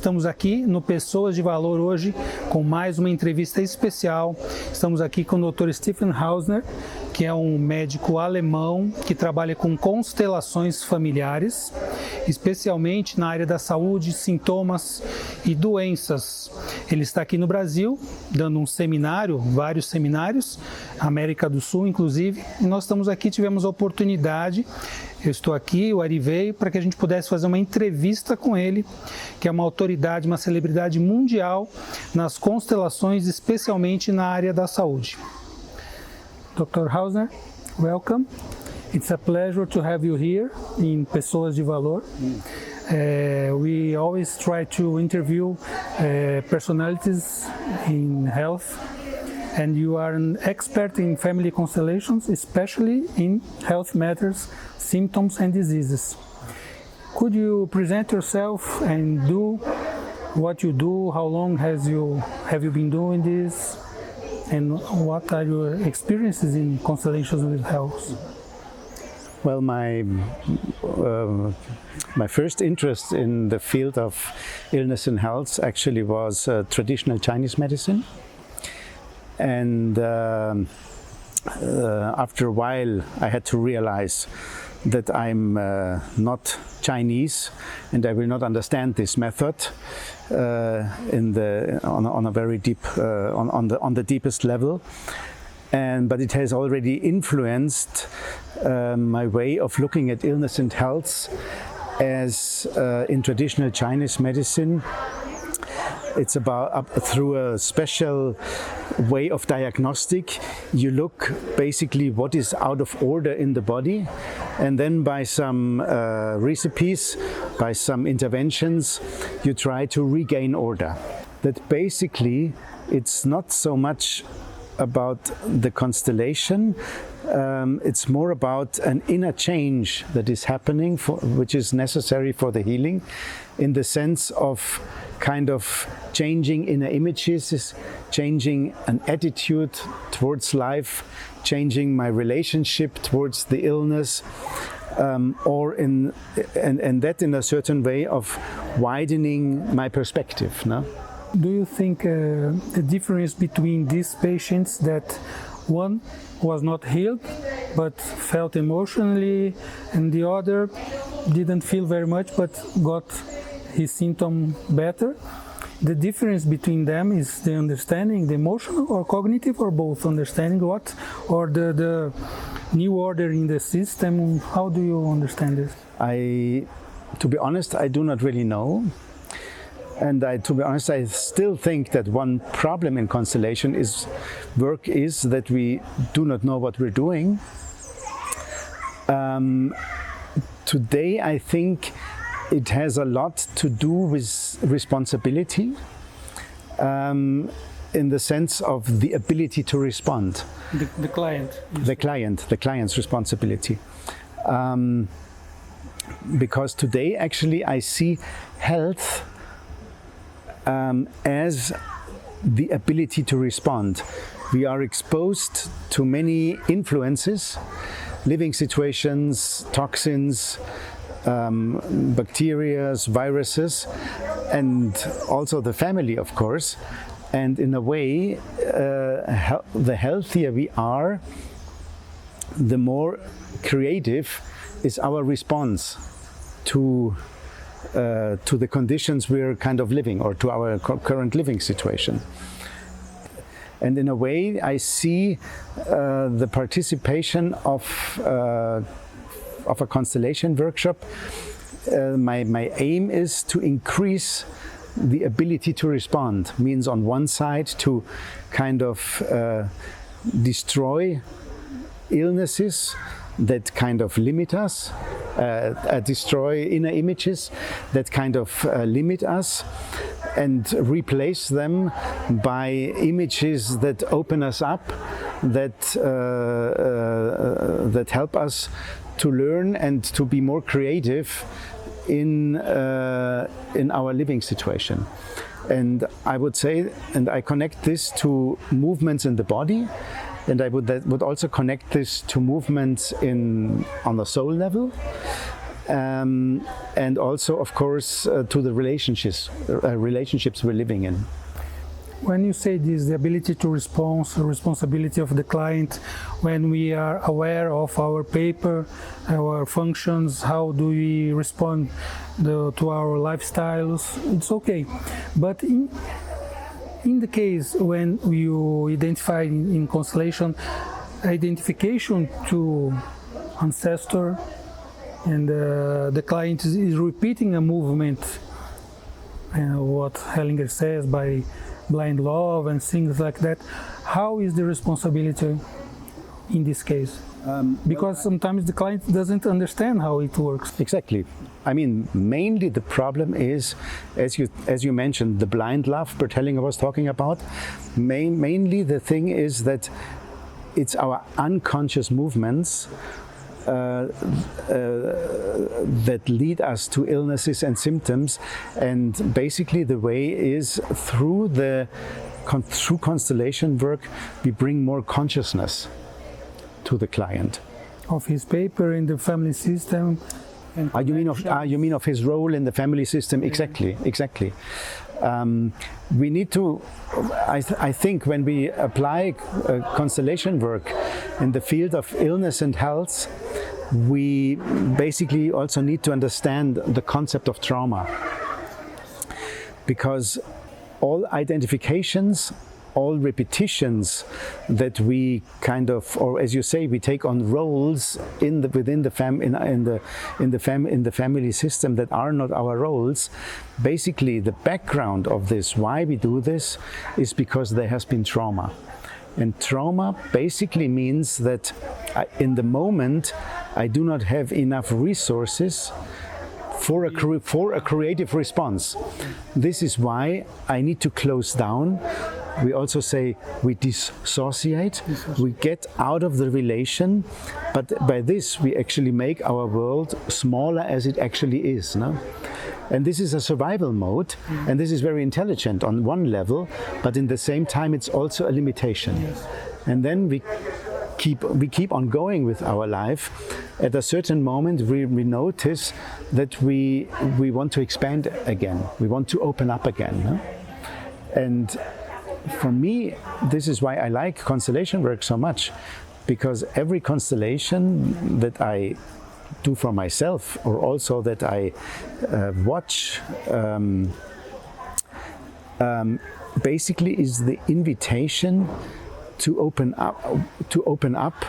Estamos aqui no Pessoas de Valor hoje com mais uma entrevista especial. Estamos aqui com o Dr. Stephan Hausner, que é um médico alemão que trabalha com constelações familiares, especialmente na área da saúde, sintomas e doenças. Ele está aqui no Brasil, dando um seminário, vários seminários, América do Sul inclusive, e nós estamos aqui, tivemos a oportunidade, eu estou aqui, o Ari veio, para que a gente pudesse fazer uma entrevista com ele, que é uma autoridade, uma celebridade mundial nas constelações, especialmente na área da saúde. Dr. Hausner, welcome. It's a pleasure to have you here in Pessoas de Valor. We always try to interview personalities in health, and you are an expert in family constellations, especially in health matters, symptoms and diseases. Could you present yourself and do what you do? How long have you been doing this? And what are your experiences in constellations with health? Well, my first interest in the field of illness and health actually was traditional Chinese medicine. And after a while, I had to realize that I'm not Chinese, and I will not understand this method on a very deep, on the deepest level. But it has already influenced my way of looking at illness and health, as in traditional Chinese medicine, it's about through a special way of diagnostic. You look basically what is out of order in the body, and then by some recipes, by some interventions, you try to regain order. That basically it's not so much about the constellation, it's more about an inner change that is happening, which is necessary for the healing, in the sense of kind of changing inner images, changing an attitude towards life, changing my relationship towards the illness, and that in a certain way of widening my perspective. No? Do you think the difference between these patients, that one was not healed but felt emotionally, and the other didn't feel very much but got his symptom better, the difference between them is the understanding, the emotional or cognitive, or both? Understanding what, or the new order in the system? How do you understand this? To be honest, I do not really know. And to be honest, I still think that one problem in constellation is that we do not know what we're doing. Today, I think it has a lot to do with responsibility, in the sense of the ability to respond. The client. The client's responsibility. Because today, actually, I see health as the ability to respond. We are exposed to many influences, living situations, toxins, bacteria, viruses, and also the family, of course. And in a way, the healthier we are, the more creative is our response to the conditions we're kind of living, or to our current living situation. And in a way, I see the participation of a constellation workshop. My aim is to increase the ability to respond. Means on one side to kind of destroy illnesses that kind of limit us, destroy inner images that kind of limit us, and replace them by images that open us up, that help us to learn and to be more creative in our living situation. And I would say, and I connect this to movements in the body, and that would also connect this to movements on the soul level. and also, of course, to the relationships we're living in. When you say this, the ability to respond, the responsibility of the client, when we are aware of our paper, our functions, how do we respond to our lifestyles, it's okay. But in the case when you identify in constellation, identification to ancestor, and the client is repeating a movement, what Hellinger says, by blind love and things like that. How is the responsibility in this case? Because sometimes the client doesn't understand how it works. Exactly. I mean, mainly the problem is, as you mentioned, the blind love Bert Hellinger was talking about. Mainly the thing is that it's our unconscious movements that lead us to illnesses and symptoms, and basically the way is through constellation work we bring more consciousness to the client of his paper in the family system. You mean of his role in the family system? Exactly. We need to, I think, when we apply constellation work in the field of illness and health, we basically also need to understand the concept of trauma, because all identifications, all repetitions that we kind of, or as you say, we take on roles within the family system that are not our roles. Basically, the background of this, why we do this, is because there has been trauma. And trauma basically means that in the moment I do not have enough resources for a creative response. This is why I need to close down. We also say we dissociate, we get out of the relation, but by this we actually make our world smaller as it actually is. No? And this is a survival mode, and this is very intelligent on one level, but in the same time it's also a limitation. Yes. And then we keep on going with our life. At a certain moment we notice that we want to expand again, we want to open up again. No? And for me, this is why I like constellation work so much, because every constellation that I do for myself, or also that I watch, basically is the invitation to open up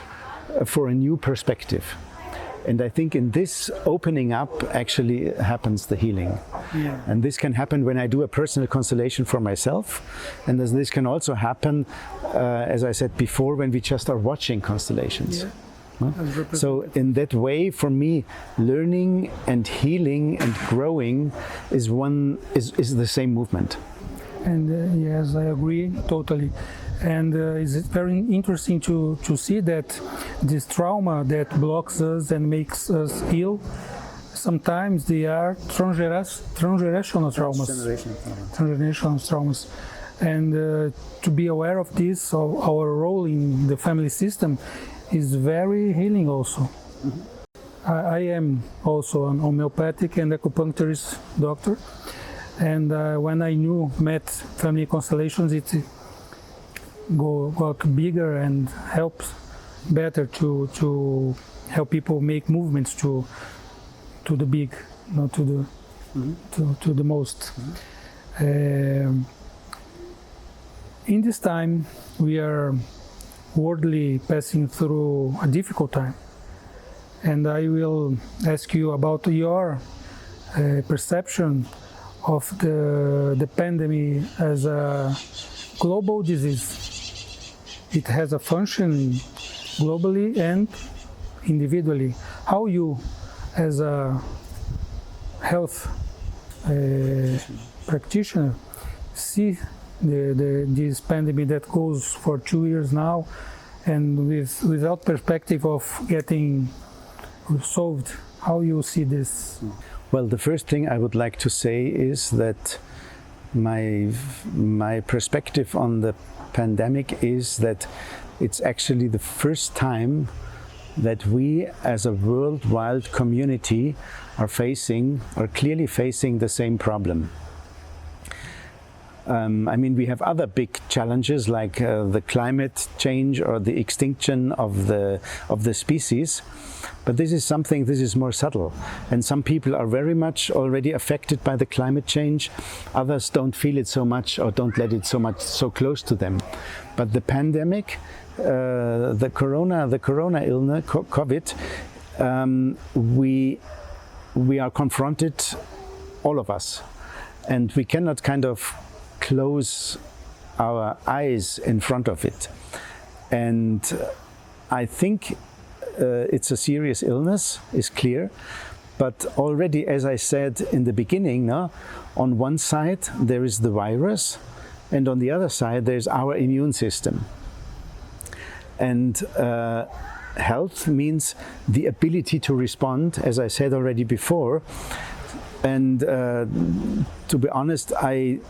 for a new perspective. And I think in this opening up actually happens the healing. Yeah. And this can happen when I do a personal constellation for myself, and this can also happen, as I said before, when we just are watching constellations. Yeah. So in that way, for me, learning and healing and growing is the same movement. And yes, I agree totally. And it's very interesting to see that this trauma that blocks us and makes us ill, sometimes they are transgenerational traumas. And to be aware of this, of our role in the family system, is very healing also. Mm-hmm. I am also an homeopathic and acupuncturist doctor, and when I met family constellations, it got bigger and helps better to help people make movements to the big, not to the to the most. Mm-hmm. In this time, we are worldly passing through a difficult time, and I will ask you about your perception of the pandemic as a global disease. It has a function globally and individually. How you, as a health practitioner, see this pandemic that goes for 2 years now, and without perspective of getting solved? How you see this? Well, the first thing I would like to say is that my perspective on the pandemic is that it's actually the first time that we as a worldwide community are clearly facing the same problem. We have other big challenges like the climate change or the extinction of the species, but this is more subtle. And some people are very much already affected by the climate change. Others don't feel it so much or don't let it so close to them. But the pandemic, the corona illness, COVID, we are confronted, all of us, and we cannot kind of close our eyes in front of it. And I think it's a serious illness, is clear. But already, as I said in the beginning, on one side there is the virus, and on the other side there's our immune system. And health means the ability to respond, as I said already before. And to be honest, I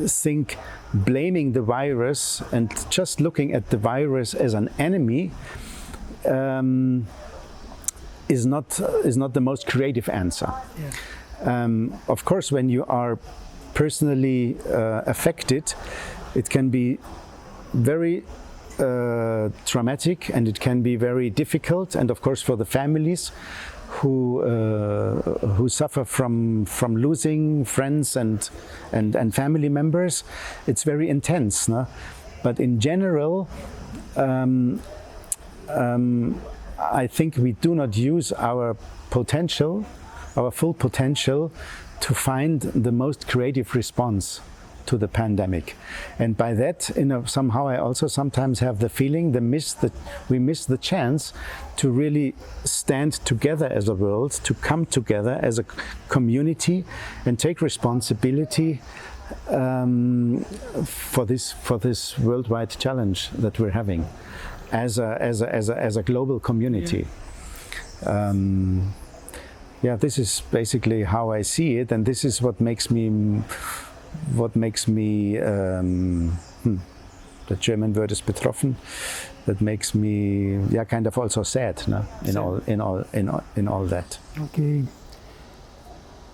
think blaming the virus and just looking at the virus as an enemy is not the most creative answer. Yeah. Of course, when you are personally affected, it can be very traumatic, and it can be very difficult, and of course for the families who suffer from losing friends and family members, it's very intense. No? But in general, I think we do not use our full potential, to find the most creative response to the pandemic. And by that, somehow I also sometimes have the feeling we miss the chance to really stand together as a world, to come together as a community and take responsibility for this worldwide challenge that we're having as a global community. This is basically how I see it, and this is what makes me the German word is betroffen. That makes me kind of also sad, no? in all that. Ok.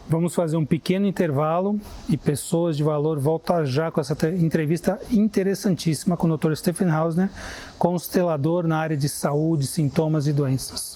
Vamos fazer um pequeno intervalo e Pessoas de Valor volta já com essa entrevista interessantíssima com o Dr. Stephan Hausner, constelador na área de saúde, sintomas e doenças.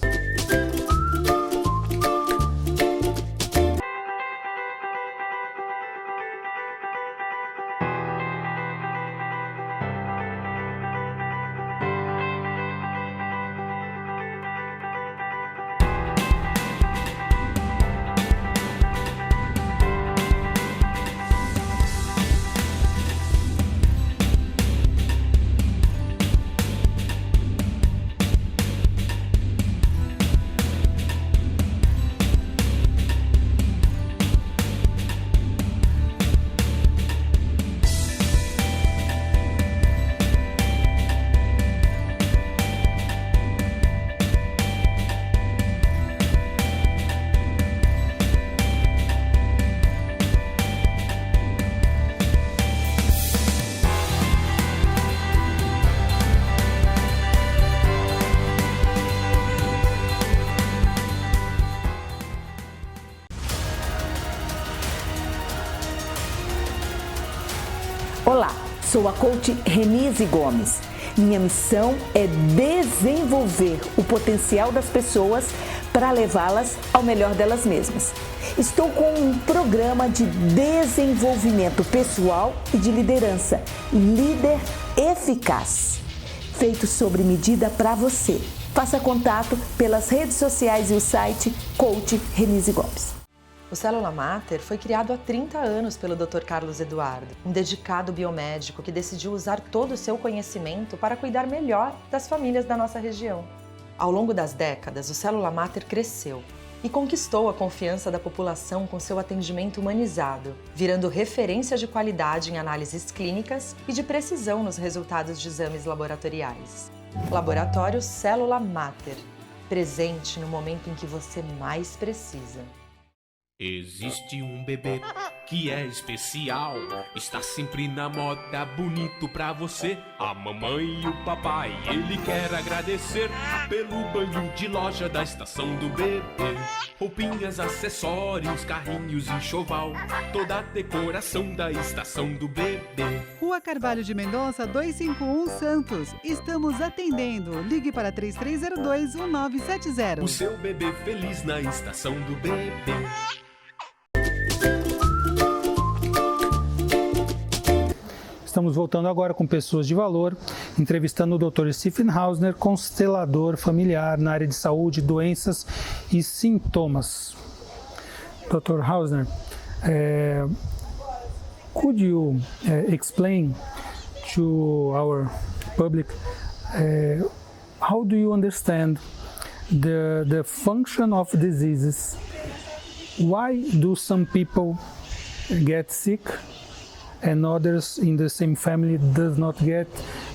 Olá, sou a coach Renise Gomes. Minha missão é desenvolver o potencial das pessoas para levá-las ao melhor delas mesmas. Estou com um programa de desenvolvimento pessoal e de liderança, Líder Eficaz, feito sobre medida para você. Faça contato pelas redes sociais e o site Coach Renise Gomes. O Célula Mater foi criado há 30 anos pelo Dr. Carlos Eduardo, um dedicado biomédico que decidiu usar todo o seu conhecimento para cuidar melhor das famílias da nossa região. Ao longo das décadas, o Célula Mater cresceu e conquistou a confiança da população com seu atendimento humanizado, virando referência de qualidade em análises clínicas e de precisão nos resultados de exames laboratoriais. Laboratório Célula Mater, presente no momento em que você mais precisa. Existe um bebê que é especial. Está sempre na moda, bonito pra você. A mamãe e o papai, ele quer agradecer pelo banho de loja da estação do bebê. Roupinhas, acessórios, carrinhos, enxoval, toda a decoração da estação do bebê. Rua Carvalho de Mendonça, 251 Santos. Estamos atendendo. Ligue para 3302-1970. O seu bebê feliz na estação do bebê. Estamos voltando agora com Pessoas de Valor, entrevistando o Dr. Stephan Hausner, constelador familiar na área de saúde, doenças e sintomas. Dr. Hausner, could you explain to our public how do you understand the function of diseases? Why do some people get sick and others in the same family does not get,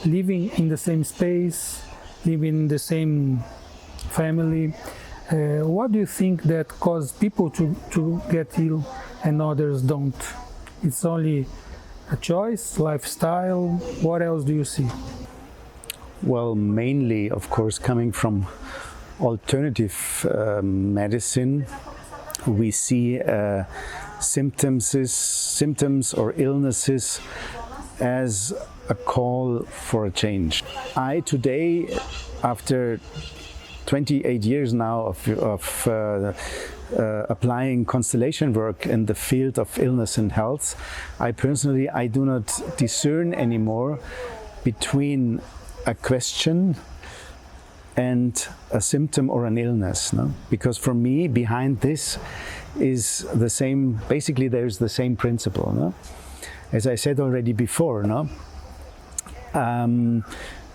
living in the same space, living in the same family? What do you think that causes people to get ill and others don't? It's only a choice, lifestyle. What else do you see? Well, mainly, of course, coming from alternative medicine, we see symptoms or illnesses as a call for a change. I today, after 28 years now of applying constellation work in the field of illness and health, I do not discern anymore between a question and a symptom or an illness, no? Because for me, behind this is the same, basically there's the same principle, no? As I said already before, no? And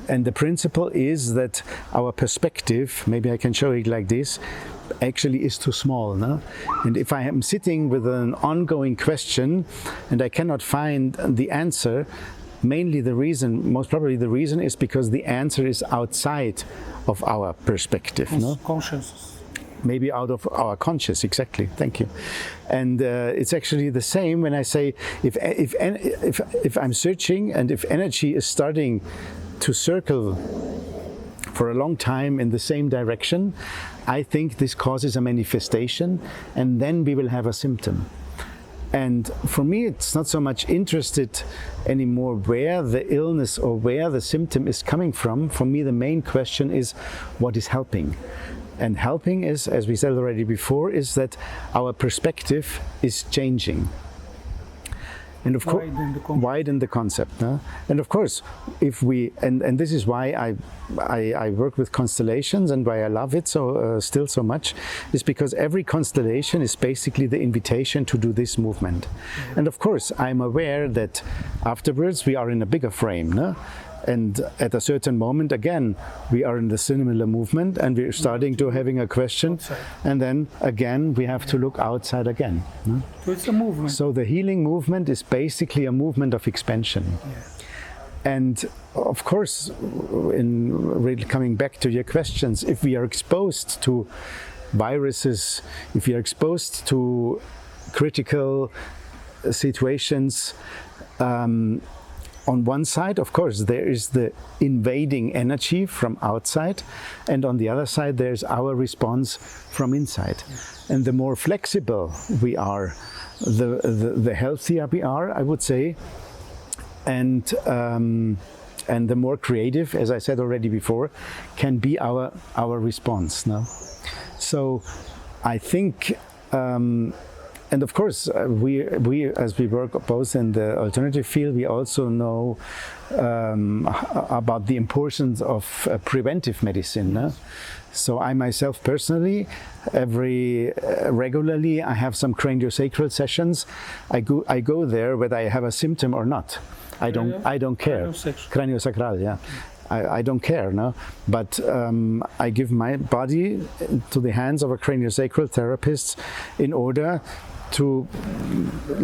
the principle is that our perspective, maybe I can show it like this, actually is too small, no? And if I am sitting with an ongoing question and I cannot find the answer, most probably the reason is because the answer is outside of our perspective, no? Conscious. Maybe out of our conscious, exactly. Thank you. And it's actually the same when I say if I'm searching and if energy is starting to circle for a long time in the same direction, I think this causes a manifestation, and then we will have a symptom. And for me, it's not so much interested anymore where the illness or where the symptom is coming from. For me, the main question is what is helping. And helping is, as we said already before, is that our perspective is changing. And of course, widen the concept. No? And of course, if we, and this is why I work with constellations and why I love it still so much, is because every constellation is basically the invitation to do this movement. And of course, I'm aware that afterwards we are in a bigger frame. No? And at a certain moment, again, we are in the similar movement and we're starting to having a question. Outside. And then again, we have to look outside again. No? So it's a movement. So the healing movement is basically a movement of expansion. Yeah. And of course, coming back to your questions, if we are exposed to viruses, if we are exposed to critical situations, on one side, of course, there is the invading energy from outside, and on the other side, there's our response from inside. Yes. And the more flexible we are, the healthier we are, I would say, and the more creative, as I said already before, can be our response. No? So, I think. And of course, we as we work both in the alternative field, we also know about the importance of preventive medicine. No? So I myself personally, regularly, I have some craniosacral sessions. I go there whether I have a symptom or not. I don't care. Craniosacral, yeah. I don't care, no? But I give my body to the hands of a craniosacral therapist in order to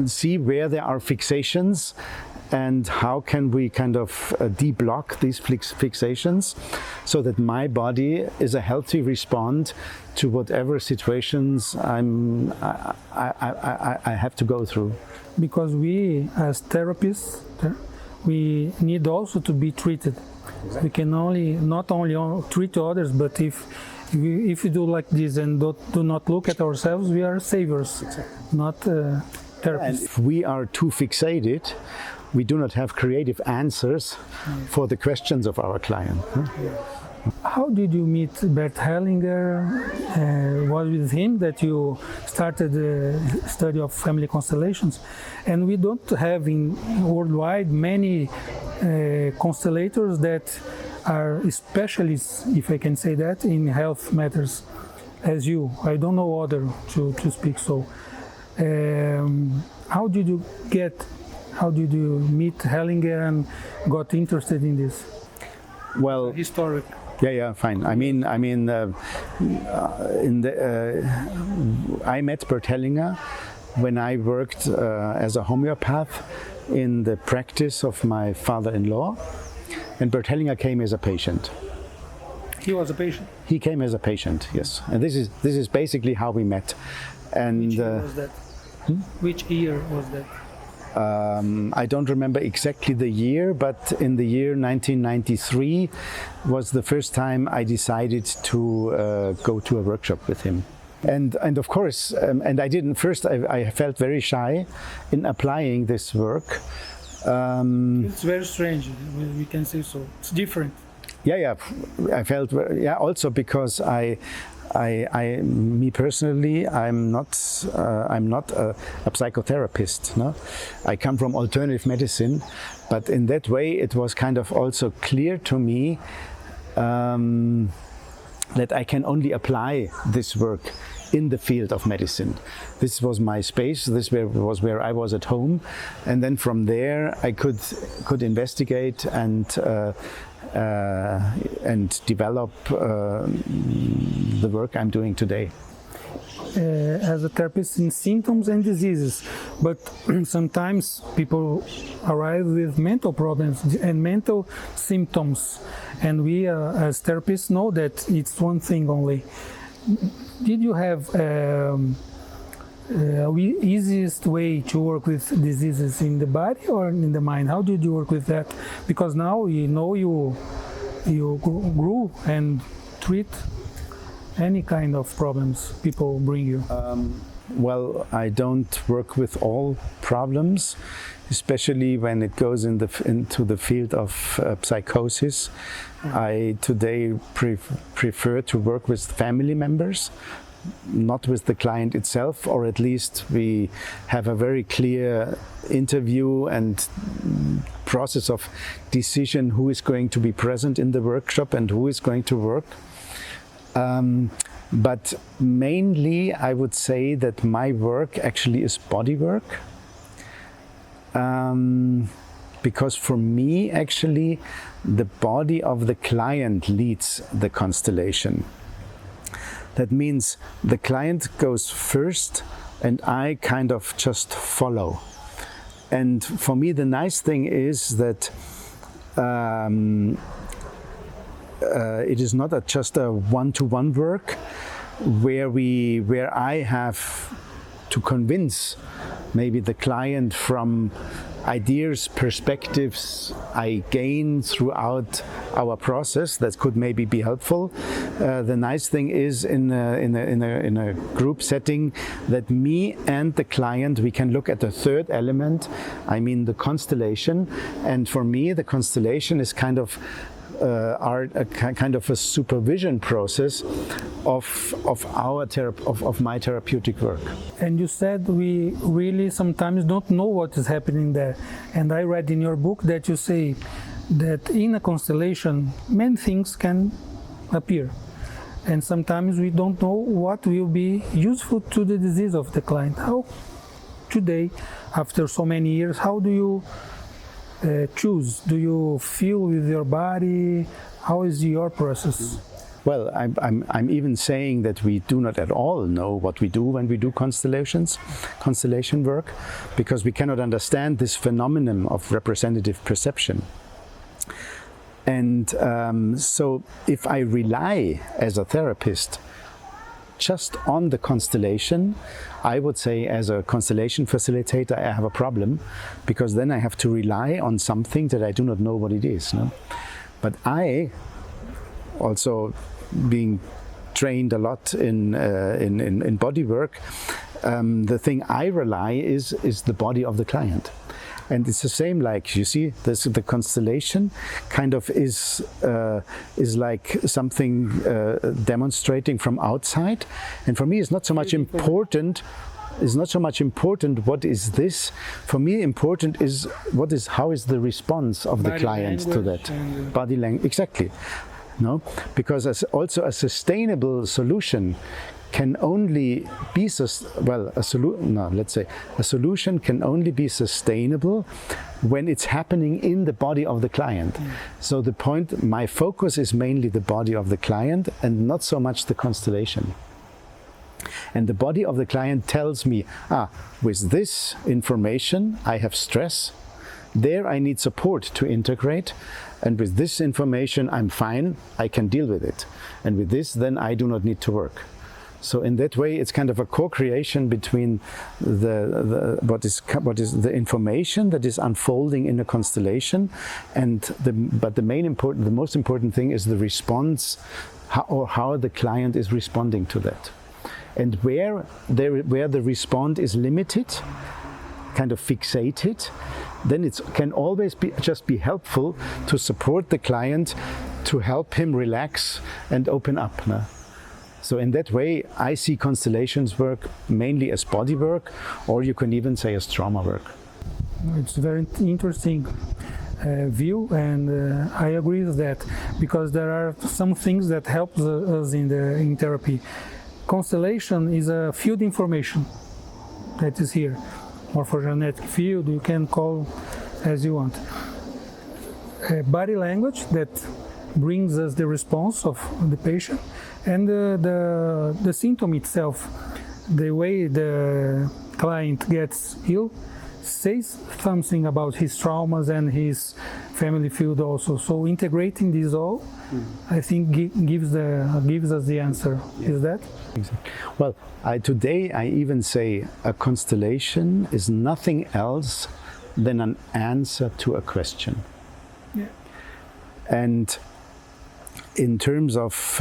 see where there are fixations and how can we kind of deblock these fixations so that my body is a healthy response to whatever situations I have to go through. Because we as therapists, we need also to be treated. Exactly. We can not only treat others, but if we do like this and do not look at ourselves, we are saviors, exactly. Not therapists. And if we are too fixated, we do not have creative answers for the questions of our client. How did you meet Bert Hellinger? Was with him that you started the study of family constellations? And we don't have in worldwide many constellators that are specialists, if I can say that, in health matters as you. I don't know other to speak so. How did you meet Hellinger and got interested in this? Well, historic. Yeah, fine. I met Bert Hellinger when I worked as a homeopath in the practice of my father-in-law, and Bert Hellinger came as a patient. He was a patient? He came as a patient, yes. And this is basically how we met. And which year was that? Which year was that? I don't remember exactly the year, but in the year 1993 was the first time I decided to go to a workshop with him. And of course, and I didn't first. I felt very shy in applying this work. It's very strange. We can say so. It's different. Yeah. I felt also because me personally, I'm not a psychotherapist. No, I come from alternative medicine, but in that way, it was kind of also clear to me that I can only apply this work in the field of medicine. This was my space. This was where I was at home, and then from there I could investigate and develop the work I'm doing today. As a therapist in symptoms and diseases, but sometimes people arrive with mental problems and mental symptoms, and we as therapists know that it's one thing only. Did you have easiest way to work with diseases in the body or in the mind? How did you work with that? Because now you know you grew and treat any kind of problems people bring you. Well, I don't work with all problems, especially when it goes into the field of psychosis. I today prefer to work with family members, not with the client itself, or at least we have a very clear interview and process of decision who is going to be present in the workshop and who is going to work. But mainly I would say that my work actually is body work. Because for me actually the body of the client leads the constellation. That means the client goes first and I kind of just follow. And for me the nice thing is that it is not just a one-to-one work where I have to convince maybe the client from ideas, perspectives I gain throughout our process that could maybe be helpful. The nice thing is in a group setting that me and the client, we can look at the third element, I mean the constellation. And for me the constellation is kind of a supervision process of my therapeutic work. And you said we really sometimes don't know what is happening there. And I read in your book that you say that in a constellation many things can appear. And sometimes we don't know what will be useful to the disease of the client. How today, after so many years, how do you choose? Do you feel with your body? How is your process? Well, I'm even saying that we do not at all know what we do when we do constellation work, because we cannot understand this phenomenon of representative perception. And so if I rely as a therapist just on the constellation, I would say as a constellation facilitator I have a problem, because then I have to rely on something that I do not know what it is. No? But I, also being trained a lot in body work, the thing I rely is the body of the client. And it's the same, like you see, the constellation kind of is like something demonstrating from outside. And for me, it's not so much important. It's not so much important what is this. For me, important is how is the response of the client to that body language. Exactly, no, because as also a sustainable solution can only be a solution can only be sustainable when it's happening in the body of the client. So the point, my focus is mainly the body of the client and not so much the constellation. And the body of the client tells me, with this information I have stress, there I need support to integrate, and with this information I'm fine, I can deal with it. And with this, then I do not need to work. So in that way, it's kind of a co-creation between what is the information that is unfolding in a constellation, but the most important thing is the response, how the client is responding to that, and where the response is limited, kind of fixated, then it can always be helpful to support the client, to help him relax and open up. No? So in that way, I see constellations work mainly as body work, or you can even say as trauma work. It's very interesting view, and I agree with that, because there are some things that help us in therapy. Constellation is a field information that is here, morphogenetic field, you can call as you want. Body language that brings us the response of the patient, and the symptom itself, the way the client gets ill, says something about his traumas and his family field also. So integrating these all, I think gives us the answer. Is that? Exactly. Well, today I even say a constellation is nothing else than an answer to a question. Yeah. And in terms of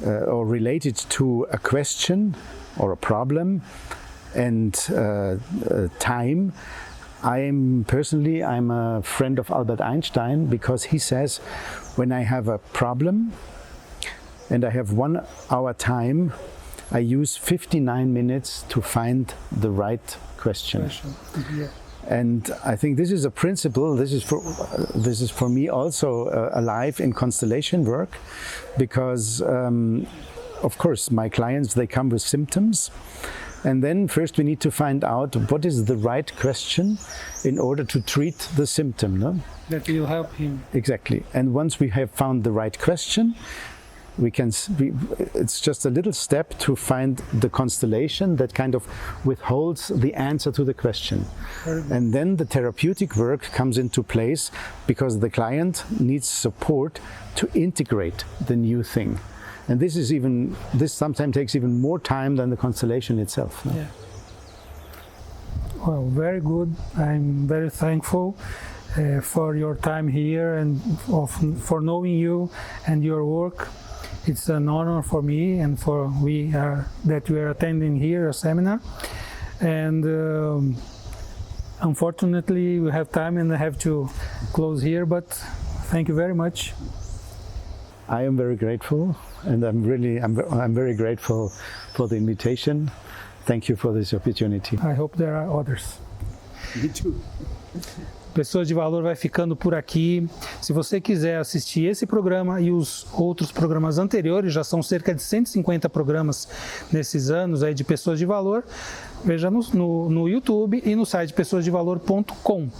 or related to a question or a problem and time, I'm a friend of Albert Einstein, because he says, when I have a problem and I have 1 hour time, I use 59 minutes to find the right question. Yeah. And I think this is a principle. This is for me also alive in constellation work, because of course my clients, they come with symptoms, and then first we need to find out what is the right question in order to treat the symptom. No? That will help him. Exactly. And once we have found the right question, it's just a little step to find the constellation that kind of withholds the answer to the question. And then the therapeutic work comes into place, because the client needs support to integrate the new thing. And this sometimes takes even more time than the constellation itself. No? Yeah. Well, very good. I'm very thankful for your time here and for knowing you and your work. It's an honor for me and for we are attending here a seminar, and unfortunately we have time and I have to close here, but thank you very much. I am very grateful, and I'm very grateful for the invitation. Thank you for this opportunity. I hope there are others. Me too. Pessoas de Valor vai ficando por aqui. Se você quiser assistir esse programa e os outros programas anteriores, já são cerca de 150 programas nesses anos aí de Pessoas de Valor, veja no YouTube e no site pessoasdevalor.com.